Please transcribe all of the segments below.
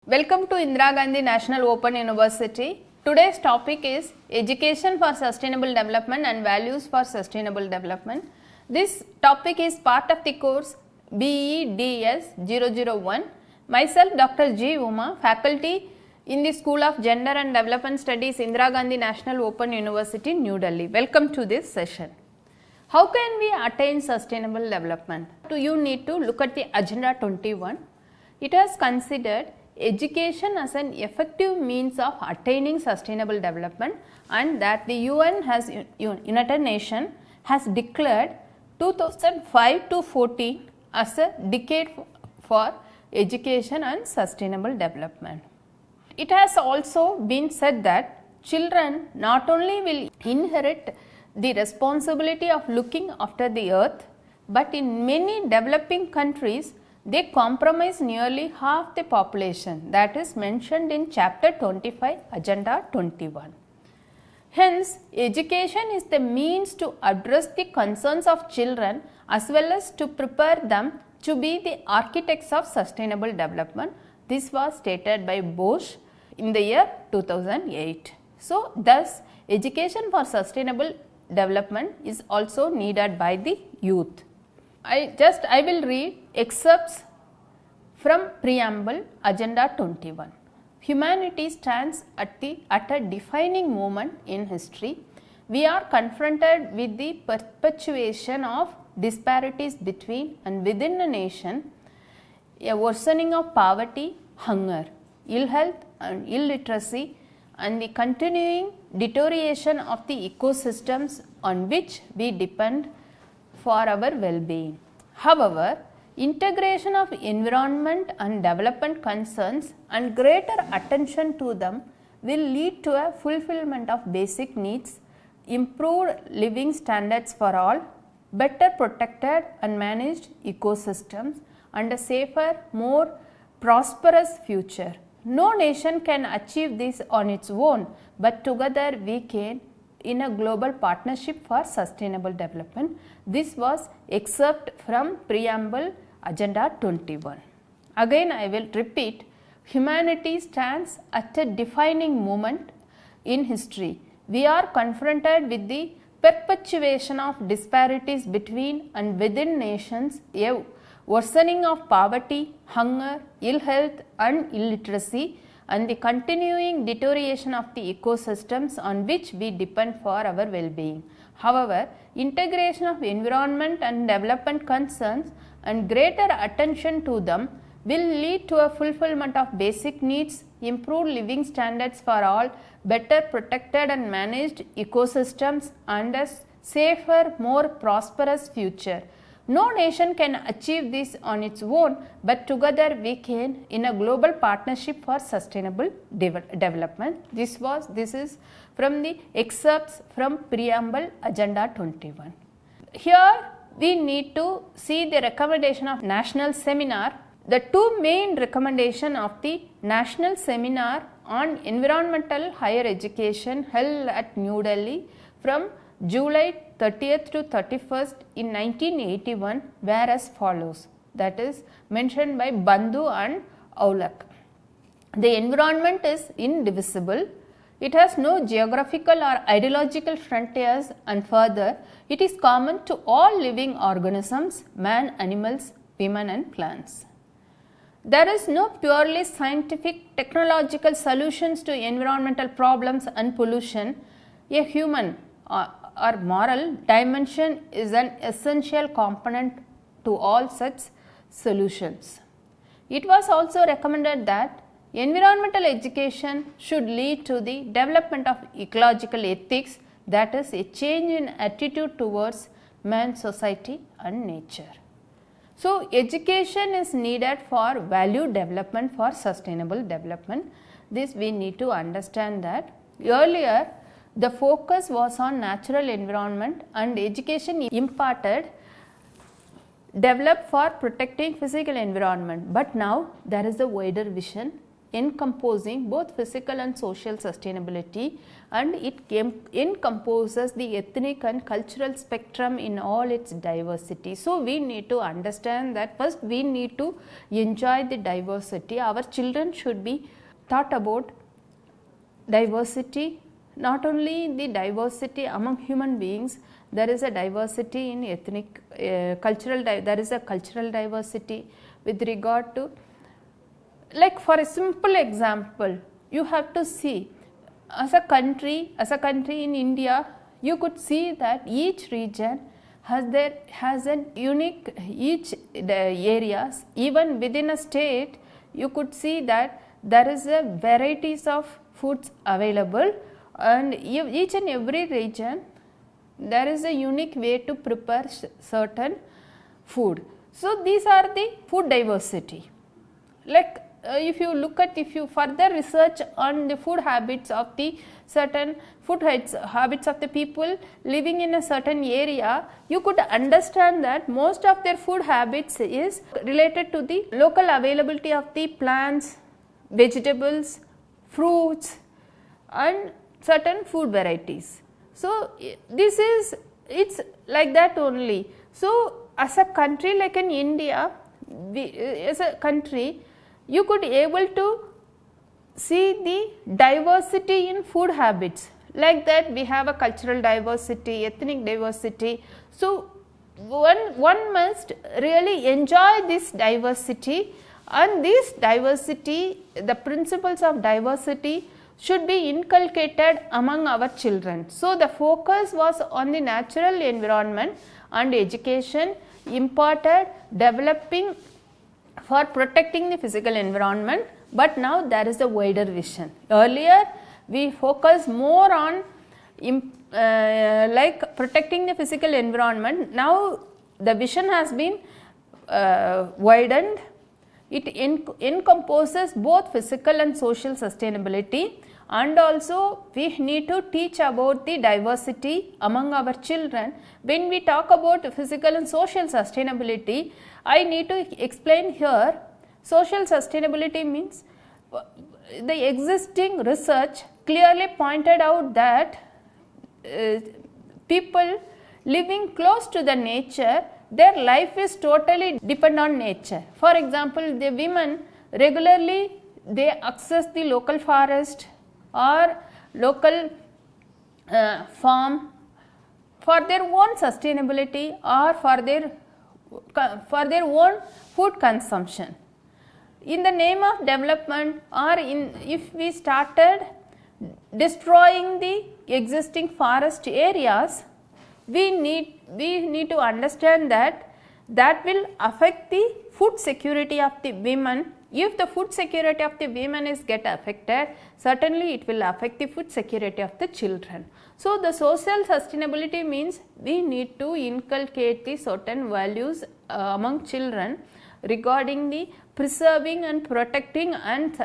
Welcome to Indira Gandhi National Open University. Today's topic is Education for Sustainable Development and Values for Sustainable Development. This topic is part of the course BEDS 001. Myself Dr. G. Uma, faculty in the School of Gender and Development Studies, Indira Gandhi National Open University, New Delhi. Welcome to this session. How can we attain sustainable development? You need to look at the Agenda 21. It has considered education as an effective means of attaining sustainable development, and that the UN has United Nations has declared 2005 to 14 as a decade for education and sustainable development. It has also been said that children not only will inherit the responsibility of looking after the earth, but in many developing countries they compromise nearly half the population, that is mentioned in chapter 25, Agenda 21. Hence, education is the means to address the concerns of children as well as to prepare them to be the architects of sustainable development. This was stated by Bosch in the year 2008. So, thus education for sustainable development is also needed by the youth. I will read excerpts from preamble Agenda 21. Humanity stands at a defining moment in history. We are confronted with the perpetuation of disparities between and within a nation, a worsening of poverty, hunger, ill health and illiteracy, and the continuing deterioration of the ecosystems on which we depend for our well-being. However, integration of environment and development concerns and greater attention to them will lead to a fulfillment of basic needs, improved living standards for all, better protected and managed ecosystems, and a safer, more prosperous future. No nation can achieve this on its own, but together we can in a global partnership for sustainable development. This was excerpt from preamble Agenda 21. Again I will repeat, humanity stands at a defining moment in history. We are confronted with the perpetuation of disparities between and within nations, a worsening of poverty, hunger, ill health and illiteracy, and the continuing deterioration of the ecosystems on which we depend for our well-being. However, integration of environment and development concerns and greater attention to them will lead to a fulfillment of basic needs, improved living standards for all, better protected and managed ecosystems, and a safer, more prosperous future. No nation can achieve this on its own, but together we can in a global partnership for sustainable development. This is from the excerpts from preamble Agenda 21. Here we need to see the recommendation of National Seminar. The two main recommendations of the National Seminar on Environmental Higher Education held at New Delhi from July 30th to 31st in 1981 were as follows, that is mentioned by Bandhu and Aulak. The environment is indivisible, it has no geographical or ideological frontiers, and further it is common to all living organisms, man, animals, women and plants. There is no purely scientific technological solutions to environmental problems and pollution. A human or moral dimension is an essential component to all such solutions. It was also recommended that environmental education should lead to the development of ecological ethics, that is a change in attitude towards man, society and nature. So, education is needed for value development for sustainable development. This we need to understand that earlier the focus was on natural environment and education imparted developed for protecting physical environment, but now there is a wider vision. encompassing both physical and social sustainability, and it encompasses the ethnic and cultural spectrum in all its diversity. So, we need to understand that first we need to enjoy the diversity. Our children should be taught about diversity, not only the diversity among human beings, there is a diversity in ethnic, cultural, there is a cultural diversity with regard to, like for a simple example, you have to see as a country in India, you could see that each region has an unique, each areas, even within a state, you could see that there is a varieties of foods available, and each and every region there is a unique way to prepare certain food. So, these are the food diversity. Like if you further research on the food habits of the certain habits of the people living in a certain area, you could understand that most of their food habits is related to the local availability of the plants, vegetables, fruits and certain food varieties. So, this is, it's like that only. So, as a country like in India, as a country, you could able to see the diversity in food habits. Like that we have a cultural diversity, ethnic diversity. So, one must really enjoy this diversity, and this diversity, the principles of diversity should be inculcated among our children. So, the focus was on the natural environment and education imparted developing for protecting the physical environment, but now there is a wider vision. Earlier we focused more on like protecting the physical environment. Now the vision has been widened. It encompasses both physical and social sustainability, and also we need to teach about the diversity among our children. When we talk about physical and social sustainability, I need to explain here. Social sustainability means the existing research clearly pointed out that people living close to the nature, their life is totally dependent on nature. For example, the women regularly they access the local forest or local farm for their own sustainability or for their own food consumption. In the name of development, or if we started destroying the existing forest areas, we need to understand that will affect the food security of the women. If the food security of the women is get affected, certainly it will affect the food security of the children. So, the social sustainability means we need to inculcate the certain values among children regarding the preserving and protecting and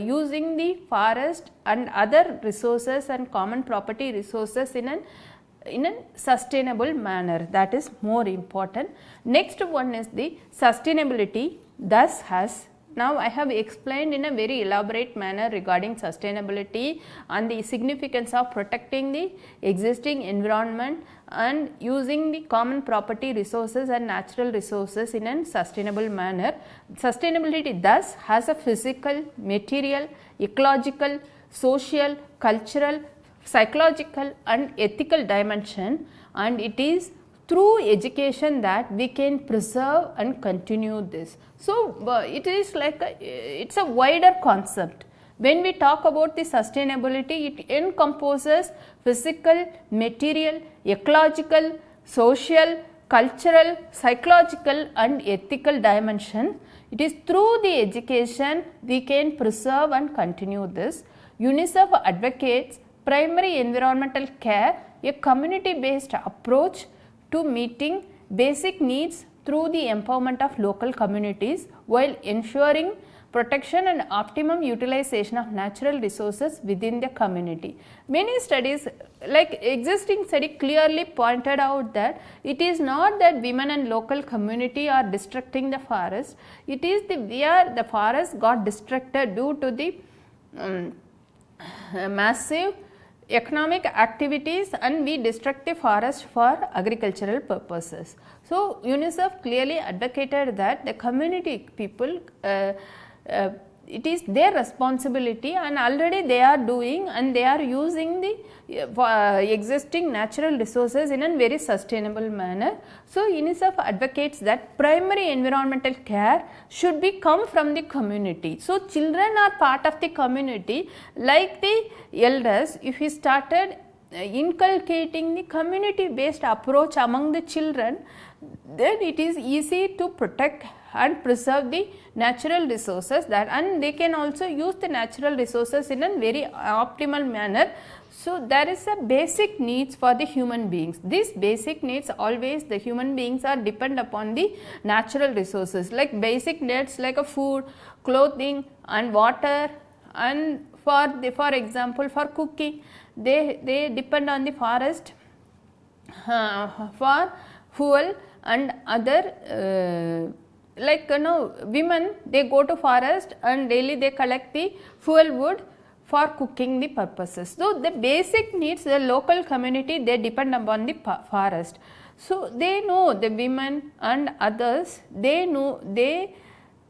using the forest and other resources and common property resources in a sustainable manner. That is more important. Next one is the sustainability. Thus has, now I have explained in a very elaborate manner regarding sustainability and the significance of protecting the existing environment and using the common property resources and natural resources in a sustainable manner. Sustainability thus has a physical, material, ecological, social, cultural, psychological and ethical dimension, and it is through education that we can preserve and continue this. So, it is like it's a wider concept. When we talk about the sustainability, it encompasses physical, material, ecological, social, cultural, psychological and ethical dimension. It is through the education we can preserve and continue this. UNICEF advocates primary environmental care, a community based approach to meeting basic needs through the empowerment of local communities while ensuring protection and optimum utilization of natural resources within the community. Many studies, like existing study clearly pointed out that it is not that women and local community are destructing the forest, it is where the forest got destructed due to the massive economic activities, and we destruct the forest for agricultural purposes. So, UNICEF clearly advocated that the community people, it is their responsibility, and already they are doing, and they are using the existing natural resources in a very sustainable manner. So, UNICEF advocates that primary environmental care should be come from the community. So, children are part of the community like the elders. If we started inculcating the community based approach among the children, then it is easy to protect and preserve the natural resources, that and they can also use the natural resources in a very optimal manner. So, there is a basic needs for the human beings. These basic needs, always the human beings are depend upon the natural resources, like basic needs like a food, clothing and water, and for example for cooking they depend on the forest for fuel and other like women, they go to forest and daily they collect the fuel wood for cooking the purposes. So, the basic needs, the local community, they depend upon the forest. So, they know, the women and others, they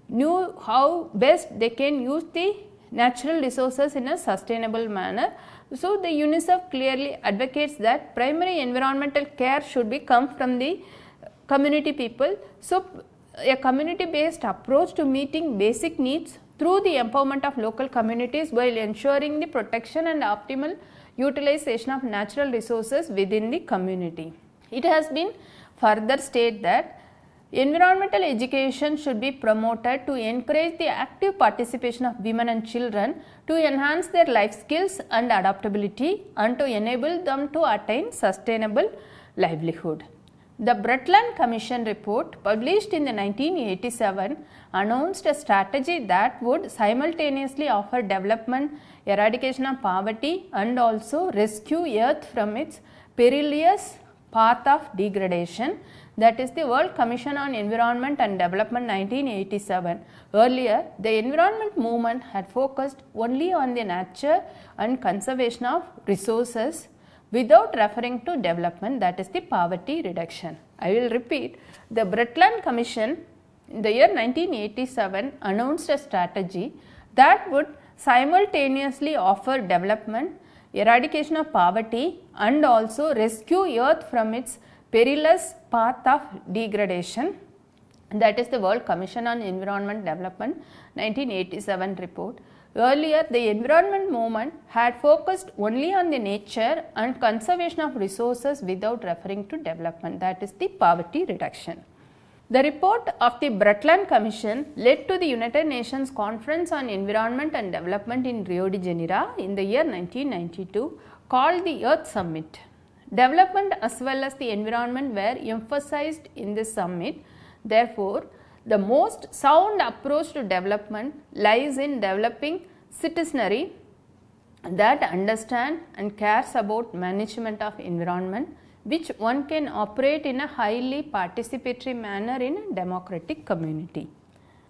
knew how best they can use the natural resources in a sustainable manner. So, the UNICEF clearly advocates that primary environmental care should be come from the community people. So, a community based approach to meeting basic needs through the empowerment of local communities while ensuring the protection and optimal utilization of natural resources within the community. It has been further stated that environmental education should be promoted to encourage the active participation of women and children to enhance their life skills and adaptability and to enable them to attain sustainable livelihood. The Brundtland Commission report published in the 1987 announced a strategy that would simultaneously offer development, eradication of poverty and also rescue Earth from its perilous path of degradation, that is the World Commission on Environment and Development 1987. Earlier, the environment movement had focused only on the nature and conservation of resources without referring to development, that is the poverty reduction. I will repeat, the Brundtland Commission in the year 1987 announced a strategy that would simultaneously offer development, eradication of poverty and also rescue Earth from its perilous path of degradation, that is the World Commission on Environment Development 1987 report. Earlier, the environment movement had focused only on the nature and conservation of resources without referring to development, that is the poverty reduction. The report of the Brundtland Commission led to the United Nations Conference on Environment and Development in Rio de Janeiro in the year 1992 called the Earth Summit. Development as well as the environment were emphasized in this summit. Therefore, the most sound approach to development lies in developing citizenry that understand and cares about management of environment, which one can operate in a highly participatory manner in a democratic community.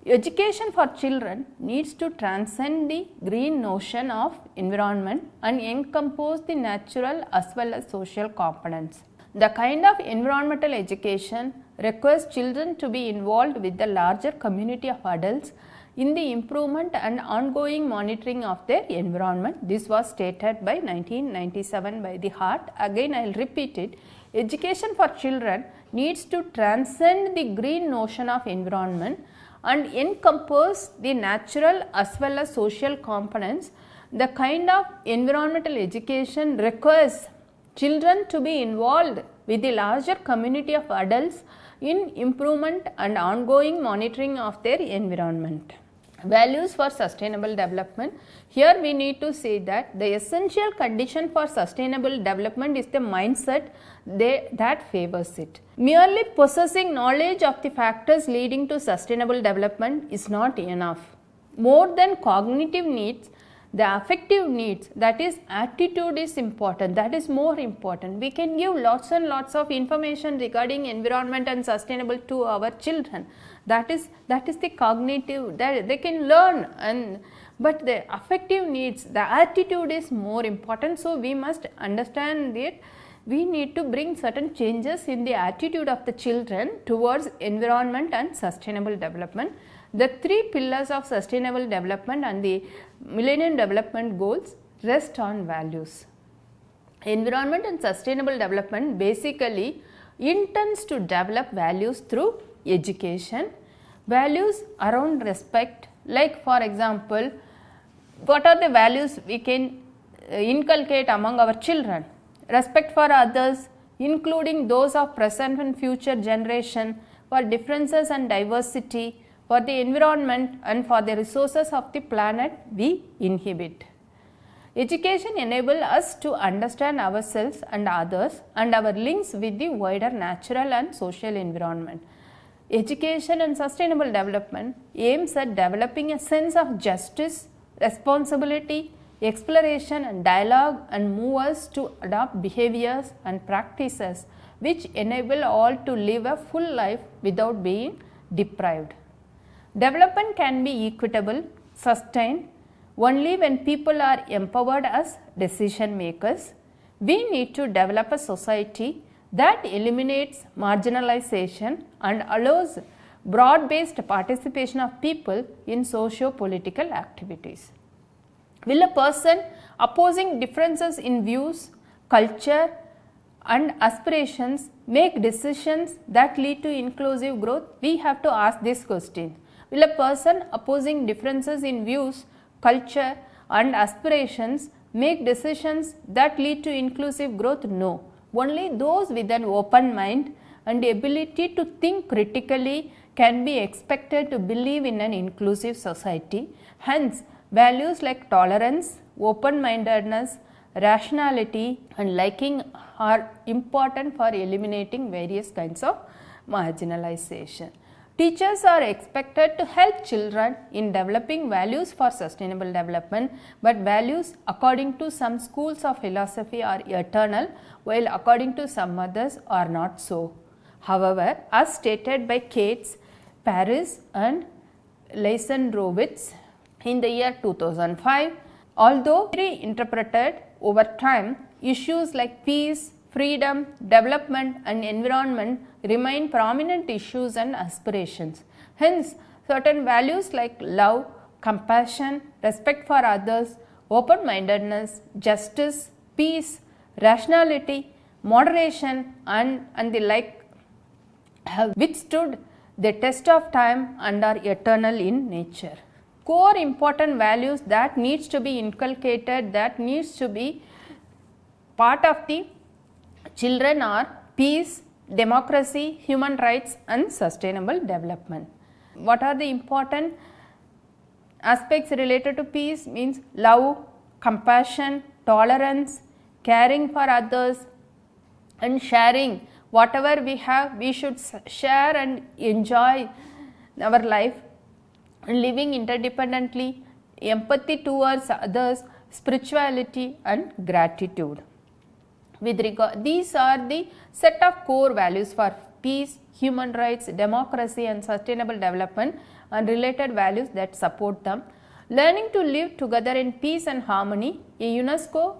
Education for children needs to transcend the green notion of environment and encompass the natural as well as social components. The kind of environmental education requires children to be involved with the larger community of adults in the improvement and ongoing monitoring of their environment. This was stated by 1997 by the Hart. Again, I will repeat it. Education for children needs to transcend the green notion of environment and encompass the natural as well as social components. The kind of environmental education requires children to be involved with the larger community of adults in improvement and ongoing monitoring of their environment. Values for sustainable development. Here we need to say that the essential condition for sustainable development is the mindset that favors it. Merely possessing knowledge of the factors leading to sustainable development is not enough. More than cognitive needs, the affective needs, that is attitude is important, that is more important. We can give lots and lots of information regarding environment and sustainable to our children, that is the cognitive, that they can learn, and but the affective needs, the attitude is more important. So, we must understand that we need to bring certain changes in the attitude of the children towards environment and sustainable development. The three pillars of sustainable development and the Millennium Development Goals rest on values. Environment and sustainable development basically intends to develop values through education. Values around respect, like for example, what are the values we can inculcate among our children? Respect for others, including those of present and future generation, for differences and diversity, for the environment and for the resources of the planet we inhabit. Education enables us to understand ourselves and others and our links with the wider natural and social environment. Education and sustainable development aims at developing a sense of justice, responsibility, exploration and dialogue, and move us to adopt behaviors and practices which enable all to live a full life without being deprived. Development can be equitable, sustained only when people are empowered as decision makers. We need to develop a society that eliminates marginalization and allows broad-based participation of people in socio-political activities. Will a person opposing differences in views, culture and aspirations make decisions that lead to inclusive growth? We have to ask this question. Will a person opposing differences in views, culture and aspirations make decisions that lead to inclusive growth? No. Only those with an open mind and the ability to think critically can be expected to believe in an inclusive society. Hence, values like tolerance, open-mindedness, rationality and liking are important for eliminating various kinds of marginalization. Teachers are expected to help children in developing values for sustainable development, but values according to some schools of philosophy are eternal, while according to some others are not so. However, as stated by Cates, Paris and Leisenrowitz in the year 2005, although reinterpreted over time, issues like peace, freedom, development and environment remain prominent issues and aspirations. Hence, certain values like love, compassion, respect for others, open-mindedness, justice, peace, rationality, moderation and the like have withstood the test of time and are eternal in nature. Core important values that needs to be inculcated, that needs to be part of the children are peace, democracy, human rights and sustainable development. What are the important aspects related to peace? Means love, compassion, tolerance, caring for others and sharing. Whatever we have, we should share and enjoy our life, living interdependently, empathy towards others, spirituality and gratitude. With regard, these are the set of core values for peace, human rights, democracy and sustainable development and related values that support them. Learning to live together in peace and harmony, a UNESCO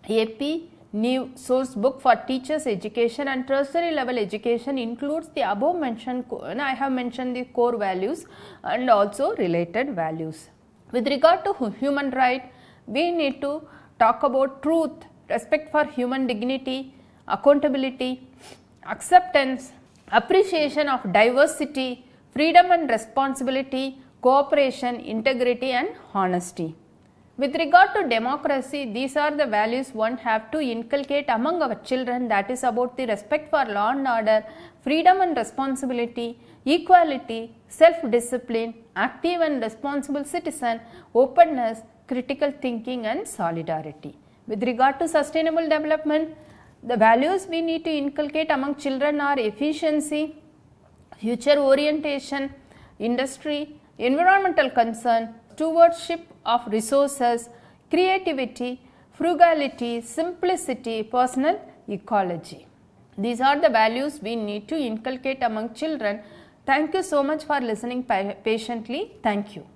AP new source book for teachers education and tertiary level education includes the above mentioned, and I have mentioned the core values and also related values. With regard to human right, we need to talk about truth, respect for human dignity, accountability, acceptance, appreciation of diversity, freedom and responsibility, cooperation, integrity and honesty. With regard to democracy, these are the values one have to inculcate among our children, that is about the respect for law and order, freedom and responsibility, equality, self-discipline, active and responsible citizen, openness, critical thinking and solidarity. With regard to sustainable development, the values we need to inculcate among children are efficiency, future orientation, industry, environmental concern, stewardship of resources, creativity, frugality, simplicity, personal ecology. These are the values we need to inculcate among children. Thank you so much for listening patiently. Thank you.